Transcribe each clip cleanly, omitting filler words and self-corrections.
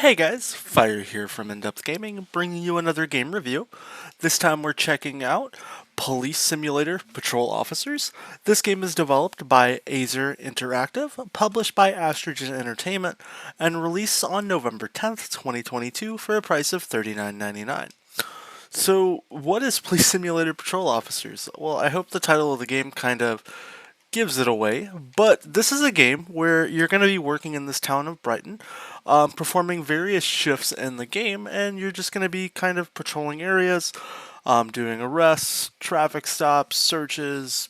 Hey guys, Fire here from InDepth Gaming, bringing you another game review. This time we're checking out Police Simulator Patrol Officers. This game is developed by Azer Interactive, published by Astrogen Entertainment, and released on November 10th, 2022 for a price of $39.99. So, what is Police Simulator Patrol Officers? Well, I hope the title of the game kind of gives it away, but this is a game where you're going to be working in this town of Brighton, performing various shifts in the game, and you're just going to be kind of patrolling areas, doing arrests, traffic stops, searches,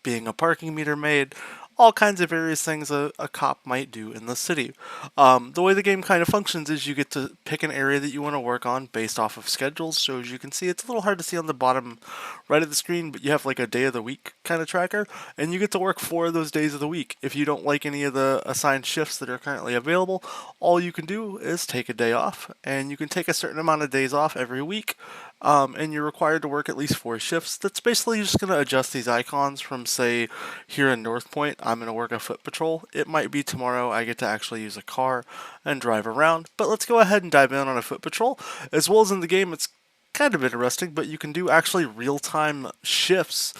being a parking meter maid, all kinds of various things a cop might do in the city. The way the game kind of functions is you get to pick an area that you want to work on based off of schedules. So as you can see, it's a little hard to see on the bottom right of the screen, but you have like a day of the week kind of tracker, and you get to work 4 of those days of the week. If you don't like any of the assigned shifts that are currently available, all you can do is take a day off, and you can take a certain amount of days off every week. And you're required to work at least 4 shifts. That's basically just going to adjust these icons from, say, here in North Point, I'm going to work a foot patrol. It might be tomorrow I get to actually use a car and drive around. But let's go ahead and dive in on a foot patrol. As well as in the game, it's kind of interesting, but you can do actually real-time shifts.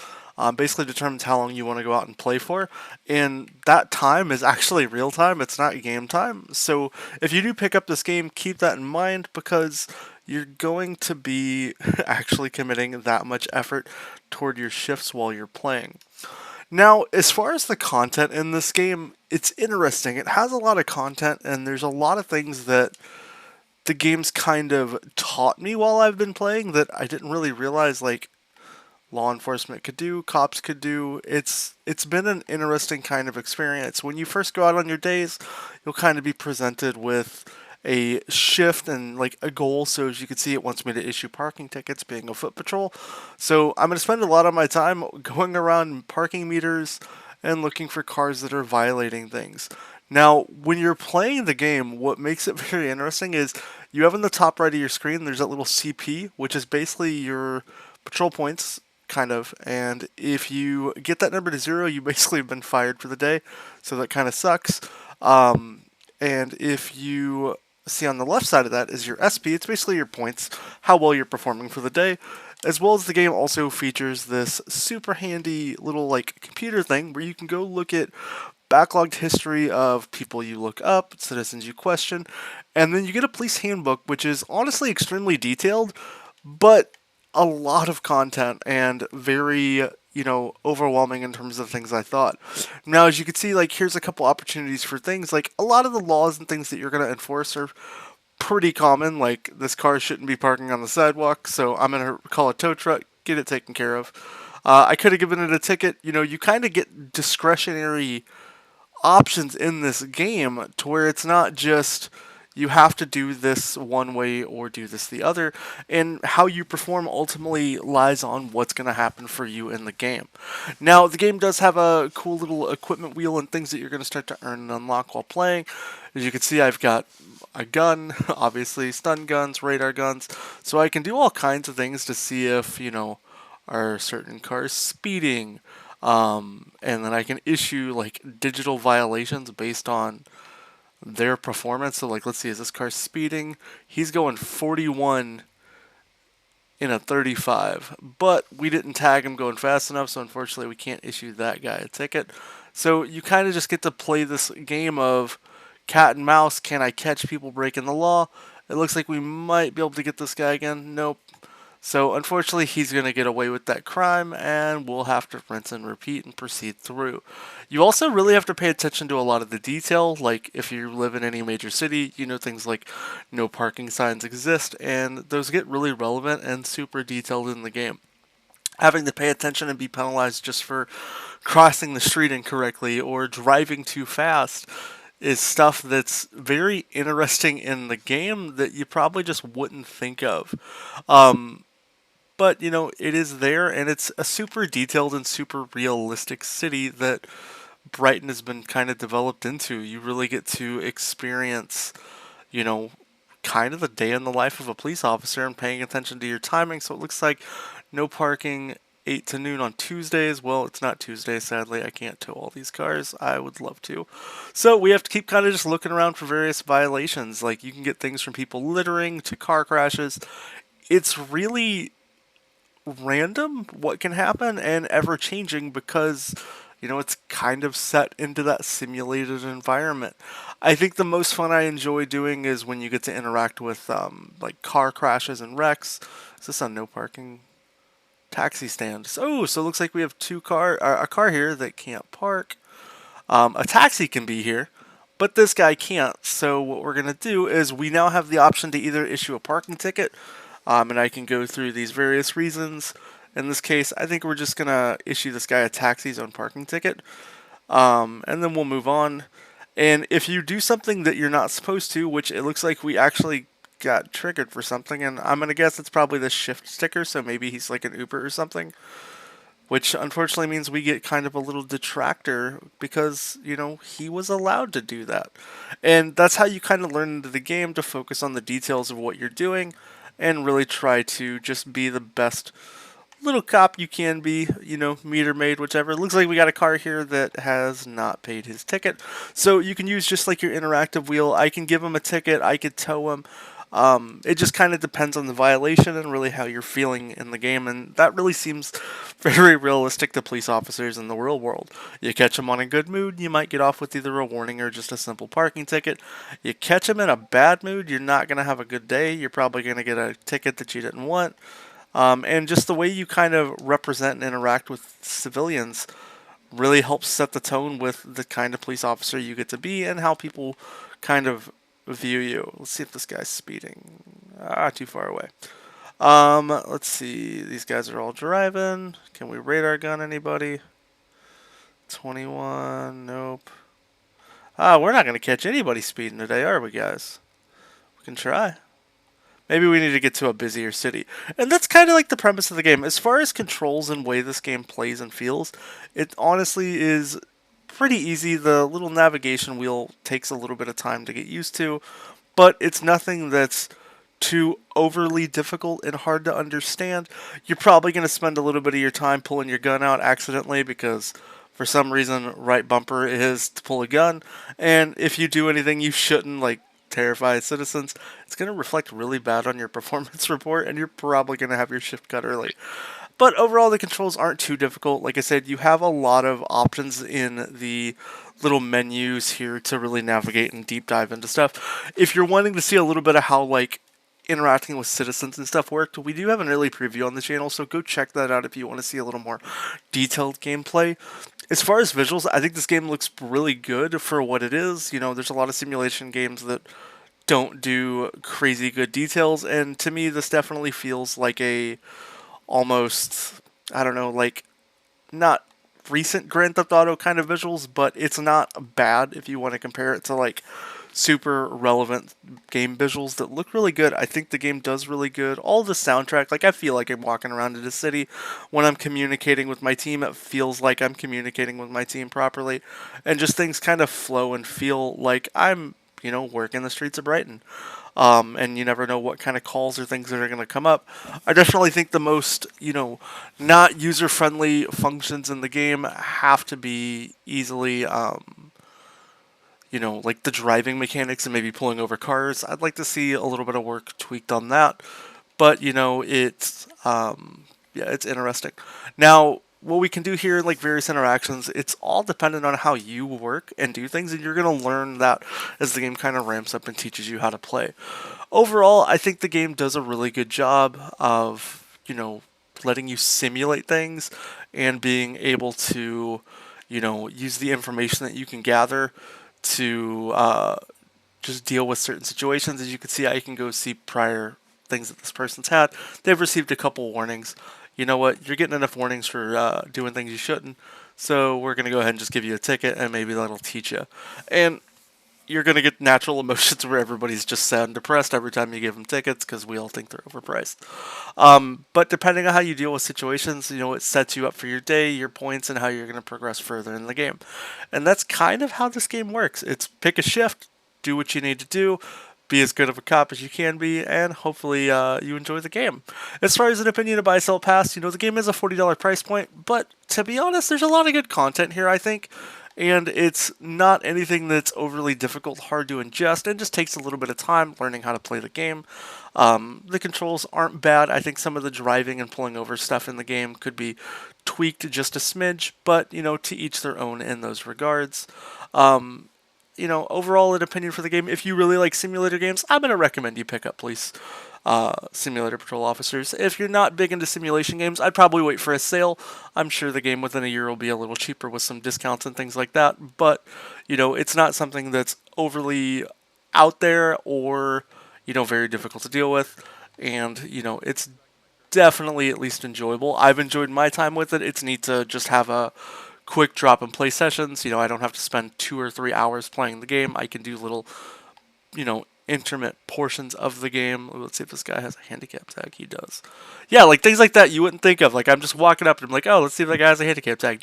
Basically determines how long you want to go out and play for, and that time is actually real time. It's not game time. So if you do pick up this game, keep that in mind because you're going to be actually committing that much effort toward your shifts while you're playing. Now, as far as the content in this game, it's interesting. It has a lot of content, and there's a lot of things that the game's kind of taught me while I've been playing that I didn't really realize, like, law enforcement could do, cops could do. It's been an interesting kind of experience. When you first go out on your days, you'll kind of be presented with a shift and like a goal. So as you can see, it wants me to issue parking tickets, being a foot patrol. So I'm going to spend a lot of my time going around parking meters and looking for cars that are violating things. Now, when you're playing the game, what makes it very interesting is you have in the top right of your screen, there's that little CP, which is basically your patrol points, kind of. And if you get that number to 0, you basically have been fired for the day. So that kind of sucks. And if you see on the left side of that is your SP, it's basically your points, how well you're performing for the day. As well as the game also features this super handy little like computer thing where you can go look at backlogged history of people you look up, citizens you question, and then you get a police handbook, which is honestly extremely detailed, but a lot of content and very, overwhelming in terms of things I thought. Now, as you can see, like, here's a couple opportunities for things. Like, a lot of the laws and things that you're going to enforce are pretty common. Like, this car shouldn't be parking on the sidewalk, so I'm going to call a tow truck, get it taken care of. I could have given it a ticket. You kind of get discretionary options in this game to where it's not just you have to do this one way or do this the other, and how you perform ultimately lies on what's going to happen for you in the game. Now, the game does have a cool little equipment wheel and things that you're going to start to earn and unlock while playing. As you can see, I've got a gun, obviously stun guns, radar guns, so I can do all kinds of things to see if, are certain cars speeding, and then I can issue like digital violations based on their performance. So like, let's see, is this car speeding? He's going 41 in a 35, but we didn't tag him going fast enough, so unfortunately we can't issue that guy a ticket. So you kind of just get to play this game of cat and mouse. Can I catch people breaking the law? It looks like we might be able to get this guy again. Nope. So unfortunately, he's going to get away with that crime, and we'll have to rinse and repeat and proceed through. You also really have to pay attention to a lot of the detail, like if you live in any major city, things like no parking signs exist, and those get really relevant and super detailed in the game. Having to pay attention and be penalized just for crossing the street incorrectly or driving too fast is stuff that's very interesting in the game that you probably just wouldn't think of. But, it is there, and it's a super detailed and super realistic city that Brighton has been kind of developed into. You really get to experience, kind of the day in the life of a police officer and paying attention to your timing. So it looks like no parking 8 to noon on Tuesdays. Well, it's not Tuesday, sadly. I can't tow all these cars. I would love to. So we have to keep kind of just looking around for various violations. Like, you can get things from people littering to car crashes. It's really random what can happen and ever changing because it's kind of set into that simulated environment. I think the most fun I enjoy doing is when you get to interact with like car crashes and wrecks. Is this on no parking? Taxi stand. So it looks like we have a car here that can't park. A taxi can be here, but this guy can't. So what we're gonna do is we now have the option to either issue a parking ticket, and I can go through these various reasons. In this case, I think we're just gonna issue this guy a taxi zone parking ticket, and then we'll move on. And if you do something that you're not supposed to, which it looks like we actually got triggered for something, and I'm gonna guess it's probably the shift sticker, so maybe he's like an Uber or something, which unfortunately means we get kind of a little detractor because, he was allowed to do that. And that's how you kind of learn into the game, to focus on the details of what you're doing and really try to just be the best little cop you can be, meter maid, whichever. It looks like we got a car here that has not paid his ticket. So you can use just like your interactive wheel. I can give him a ticket, I could tow him. It just kind of depends on the violation and really how you're feeling in the game, and that really seems very realistic to police officers in the real world. You catch them on a good mood, you might get off with either a warning or just a simple parking ticket. You catch them in a bad mood, you're not going to have a good day. You're probably going to get a ticket that you didn't want. And just the way you kind of represent and interact with civilians really helps set the tone with the kind of police officer you get to be and how people kind of view you. Let's see if this guy's speeding. Too far away. Let's see. These guys are all driving. Can we radar gun anybody? 21. Nope. We're not going to catch anybody speeding today, are we, guys? We can try. Maybe we need to get to a busier city. And that's kind of like the premise of the game. As far as controls and way this game plays and feels, it honestly is pretty easy. The little navigation wheel takes a little bit of time to get used to, but it's nothing that's too overly difficult and hard to understand. You're probably going to spend a little bit of your time pulling your gun out accidentally because for some reason right bumper is to pull a gun, and if you do anything you shouldn't, like terrify citizens, it's going to reflect really bad on your performance report, and you're probably going to have your shift cut early. But overall, the controls aren't too difficult. Like I said, you have a lot of options in the little menus here to really navigate and deep dive into stuff. If you're wanting to see a little bit of how, like, interacting with citizens and stuff worked, we do have an early preview on the channel, so go check that out if you want to see a little more detailed gameplay. As far as visuals, I think this game looks really good for what it is. There's a lot of simulation games that don't do crazy good details, and to me, this definitely feels like a almost, I don't know, like not recent Grand Theft Auto kind of visuals, but it's not bad if you want to compare it to like super relevant game visuals that look really good. I think the game does really good. All the soundtrack, like I feel like I'm walking around in the city when I'm communicating with my team. It feels like I'm communicating with my team properly, and just things kind of flow and feel like I'm, working the streets of Brighton. And you never know what kind of calls or things that are going to come up. I definitely think the most, not user-friendly functions in the game have to be easily, like the driving mechanics and maybe pulling over cars. I'd like to see a little bit of work tweaked on that. But, it's, it's interesting. Now, what we can do here, like various interactions, it's all dependent on how you work and do things, and you're going to learn that as the game kind of ramps up and teaches you how to play. Overall, I think the game does a really good job of, letting you simulate things and being able to, use the information that you can gather to just deal with certain situations. As you can see, I can go see prior things that this person's had. They've received a couple warnings. You know what, you're getting enough warnings for doing things you shouldn't, so we're going to go ahead and just give you a ticket, and maybe that'll teach you. And you're going to get natural emotions where everybody's just sad and depressed every time you give them tickets because we all think they're overpriced. But depending on how you deal with situations, it sets you up for your day, your points, and how you're going to progress further in the game. And that's kind of how this game works. It's pick a shift, do what you need to do, be as good of a cop as you can be, and hopefully you enjoy the game. As far as an opinion to buy sell pass, the game is a $40 price point, but to be honest, there's a lot of good content here, I think. And it's not anything that's overly difficult, hard to ingest, and just takes a little bit of time learning how to play the game. The controls aren't bad. I think some of the driving and pulling over stuff in the game could be tweaked just a smidge, but to each their own in those regards. Overall, an opinion for the game, if you really like simulator games, I'm going to recommend you pick up Police Simulator Patrol Officers. If you're not big into simulation games, I'd probably wait for a sale. I'm sure the game within a year will be a little cheaper with some discounts and things like that, but, it's not something that's overly out there or, very difficult to deal with, and, it's definitely at least enjoyable. I've enjoyed my time with it. It's neat to just have a quick drop and play sessions. I don't have to spend 2 or 3 hours playing the game. I can do little, intermittent portions of the game. Let's see if this guy has a handicap tag. He does. Yeah, like things like that you wouldn't think of. Like I'm just walking up and I'm like, oh, let's see if that guy has a handicap tag.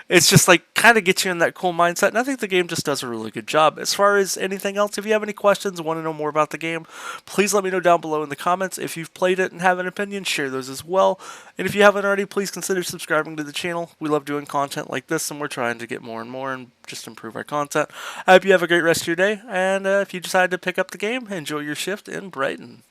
It's just like kind of gets you in that cool mindset, and I think the game just does a really good job. As far as anything else, if you have any questions, want to know more about the game, please let me know down below in the comments. If you've played it and have an opinion, share those as well. And if you haven't already, please consider subscribing to the channel. We love doing content like this, and we're trying to get more and more and just improve our content. I hope you have a great rest of your day, and if you decide to pick up the game, enjoy your shift in Brighton.